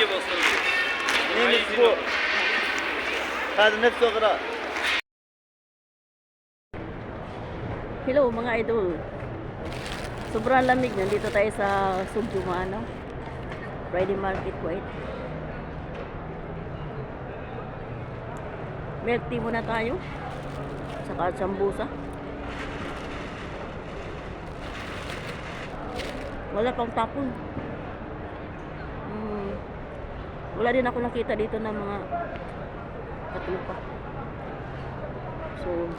Hello mga idol. Sobrang lamig. Nandito tayo sa Sugyumano Friday Market, Kuwait. Milk tea muna tayo. Saka sambusa. Wala pang tapon. Wala din ako nakita dito ng mga katupa. So,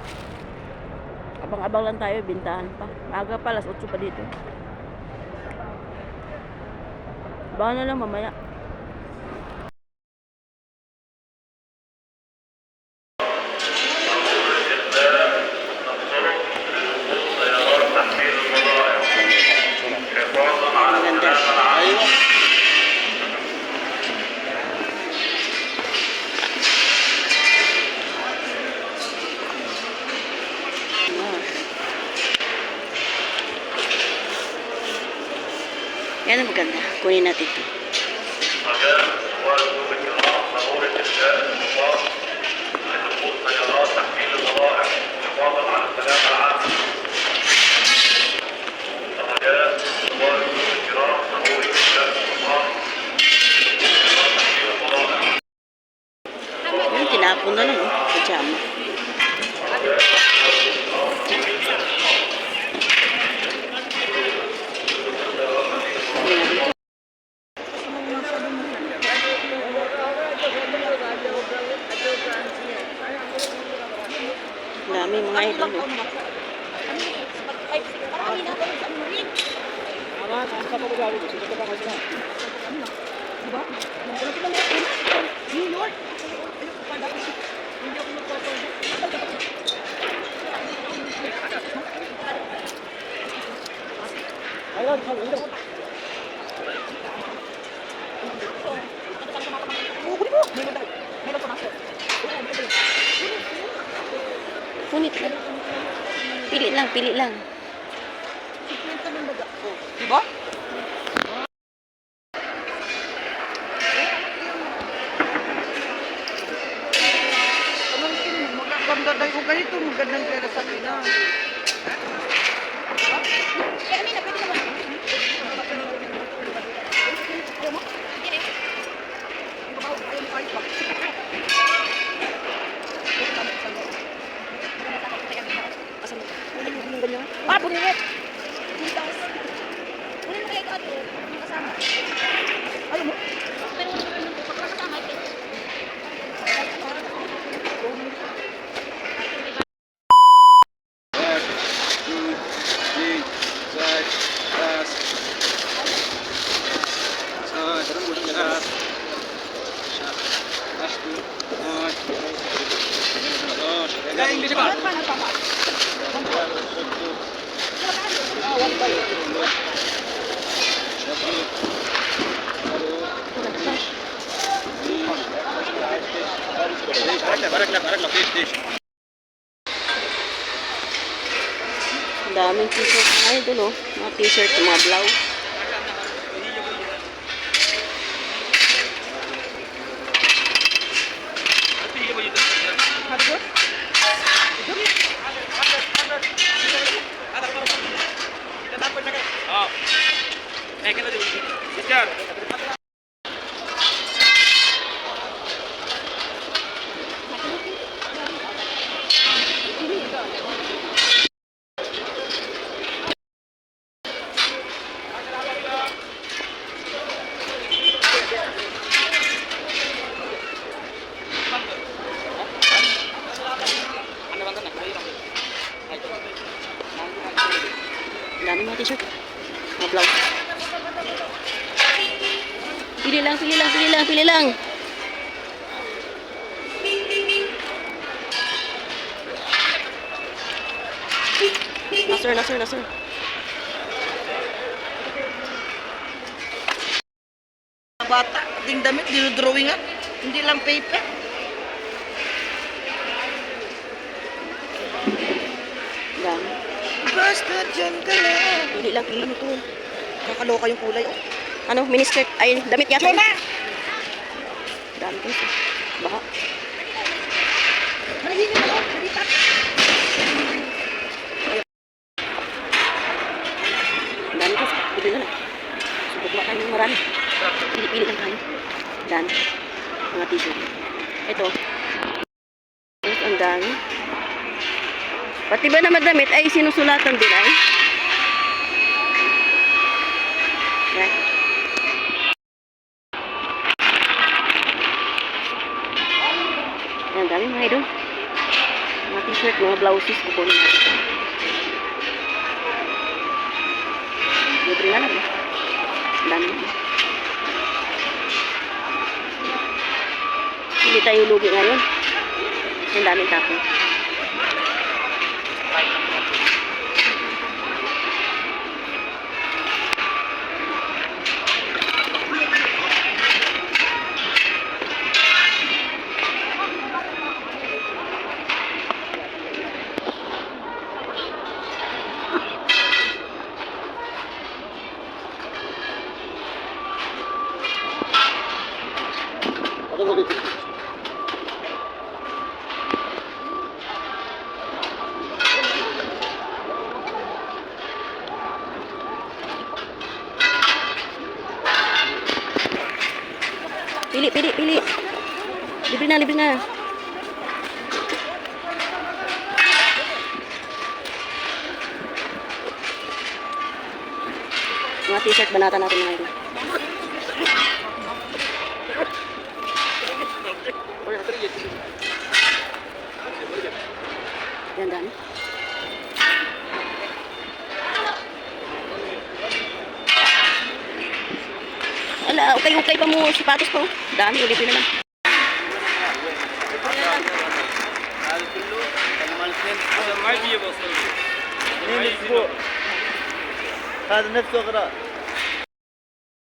abang-abang lang tayo, bintahan pa. Aga pa, alas 8 pa dito. Abangan na lang mamaya. Yan ang maganda. Kunin natin ito. Yan, tinapon na lang, sa jama. Dami mga idol. Punit lang. Pili lang, pili lang. Diba? Maganda dahil kung ganito, magandang pera sa akin na. Ah, punit! Ayaw mo? Daming t-shirt mga idol, oh. Mga t-shirt, mga blouse. Daming mga t-shirt. Mga blouse. Pili lang, pili lang, pili lang, pili lang. Nasir. Bata, ding damit, dinodrawingan. Hindi lang paper. Dami. Basta dyan ka lang. Pili lang ito. Kakaloka yung kulay. Oh. Ano, miniskirt. Ay, damit yata. Chona! Dami guys. Baka. Ang dami guys. Pili na lang. Subok ba tayo ng marami? Pili-pili lang tayo. Dami. Mga t-shirt. Ito. Guys, ang dami. Pati ba na madamit ay sinusulatan din ay? Yan. Yan, dami mga idol. Mga t-shirt, mga blouses, kukunin natin. Libre na lang. Ang dami na. Hindi tayo lugi ngayon. Ang daming tapon. Pili, pili, pili. Libre na, libre na. Mga t-shirt, banata natin mga ito. Yan, dami. Ala, ukay-ukay pa mo sapatos po. Dami, ulit na lang. هذا نفسه غراء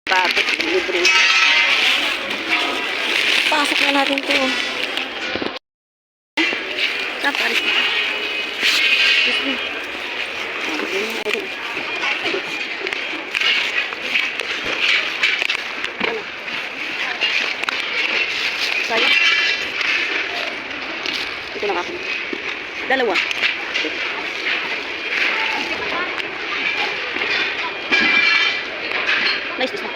Sapatos, libre. Pasok na natin ito. Kapan? Saya. Ito lang ako. Dalawa. Nice this one.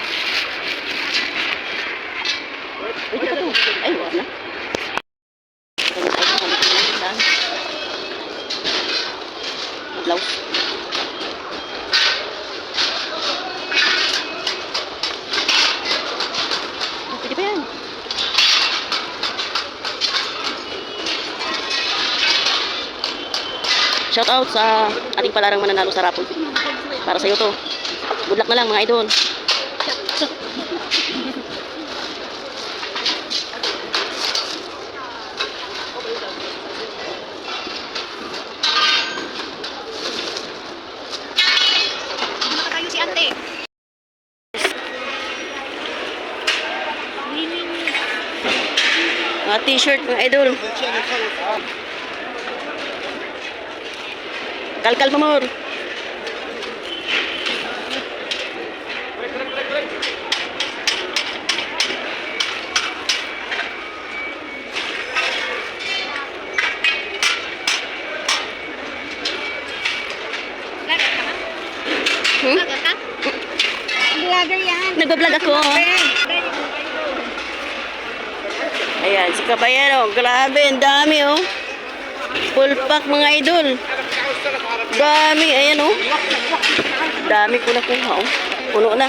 Ay, ito to. Ay, wala na. Blouse. Pwede pa yan. Shout out sa ating palarang mananalo sa raffle. Para sa'yo to. Good luck na lang mga idol. Mga t-shirt mga idol. Kalkal pa more. Vlogger yan. Nagbablog ako. Ayan, si Kabayero. Grabe, ang dami oh. Full pack mga idol. Dami, ayan oh. Dami ko na kuha oh. Puno na.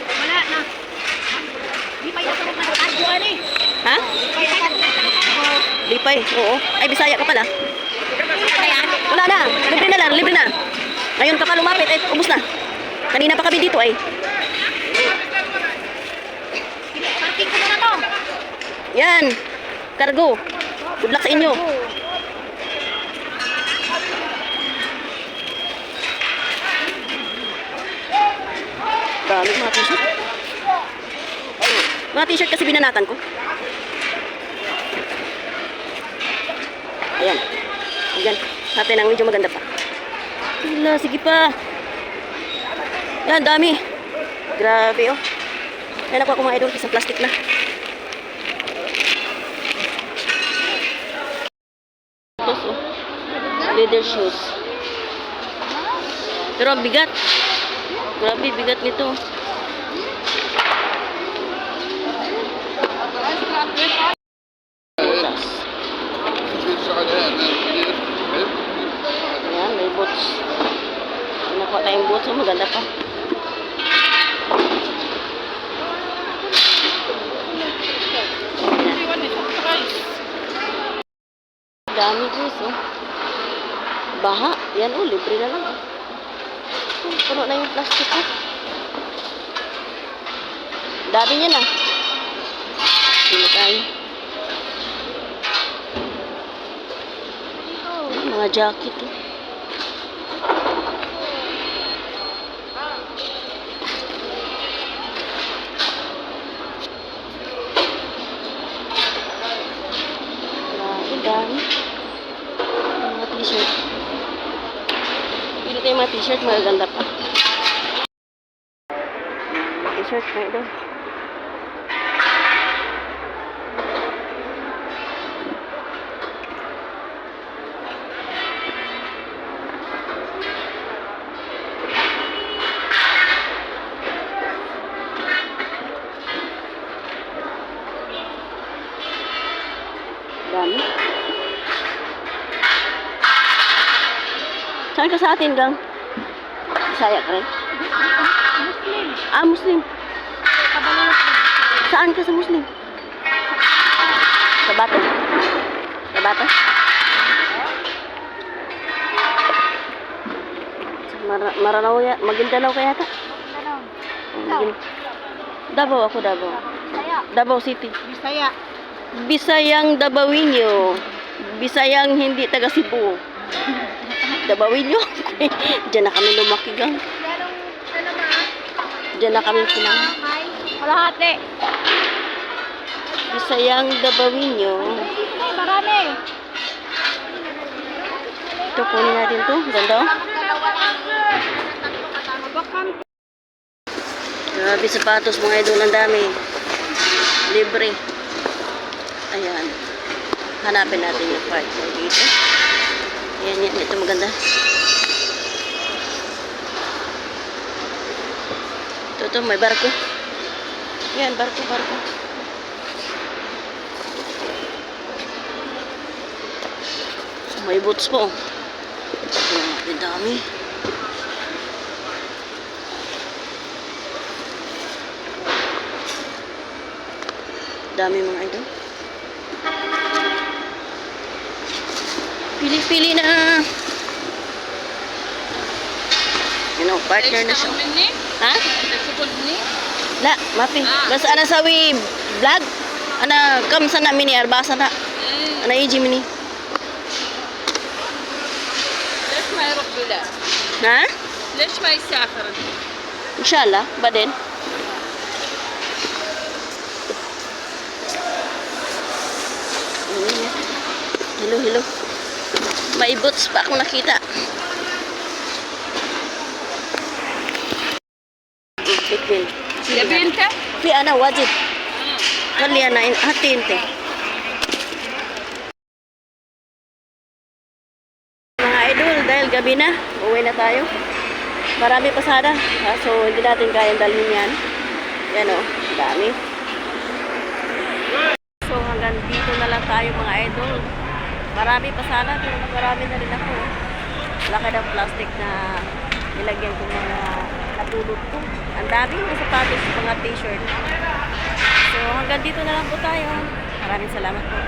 Wala na. Lipay na sa mga tagpuan eh. Ha? Lipay, oo. Ay, Bisaya ka pala. Wala na, libre na lang, libre na. Ngayon ka pa lumapit, eh, ubos na. Kanina pa kami dito ay. Parking ko na to. Yan, cargo. Good luck sa inyo. Dami mga t-shirt. Mga t-shirt kasi binanatan ko. Ayan. Ayan. Natin ang medyo maganda pa. Wala, sige pa. Yan, dami. Grabe, oh. Ayan ako mga idol, isang plastic na. Ito, so. Leather shoes. Pero ang bigat. Grabe, bigat nito. Butas. Ayan, may boots. Nakuha tayong boots, so maganda pa. Dami guys, oh. Baha. Yan, oh, libre na lang. Oh, puno na yung plastic, oh. Dami niya na. Sino tayo? Mga jacket, oh. Grabe, dami. Mga t-shirt. Pili tayo mga t-shirt, magaganda pa. T-shirt na ito. Dami. Saan ka sa atin, gang? Bisaya ka rin? Muslim. Ah, Muslim. Kabalo na sila. Saan ka sa Muslim? Sa Bato? Sa Bato? Sa Maranao ya? Maguindanao ka yata? Ano? Davao ako, Davao. Bisaya. Davao City. Bisaya. Bisayang Dabawinyo. Bisayang hindi taga Cebu. Dabawinyo. Diyan na kami lumaki, gang. Merong, ano ba? Diyan na kami pinang. May kalahati. Bisayang Dabawinyo. Ay, marami. Ito, kunin natin to. Ganda, oh. Bakam. Grabe sapatos, mga idol. Ang dami. Libre. Ayan. Hanapin natin yung part dito. Ayan, yan. Ito maganda. Ito, may barko. Ayan, barko. May boots po. Ayan, ang dami. Dami mga idol. Pili-pili na. Ano, partner na siya. Ha? La, mapi. Basta ana sawi vlog. Ana kam sana mini arbasa na. Ana iji mini. ليش ما يروح بلاد؟ Ha? ليش ما يسافر؟ Inshallah, badin. Hello. May boots pa akong nakita. Bitbin. تبي انت؟ في أنا واجد. خلي أنا هاتي أنت. Mga idol, dahil gabi na, uwi na tayo. Marami pasada, so hindi natin kayang dalhin yan. Yan o, dami. So hanggang dito na lang tayo mga idol. Marami pasada, pero marami na rin ako. Laki ng plastic na nilagyan ko mga natulog ko. Ang dami ng sapatos, mga t-shirt. So hanggang dito na lang po tayo. Maraming salamat po.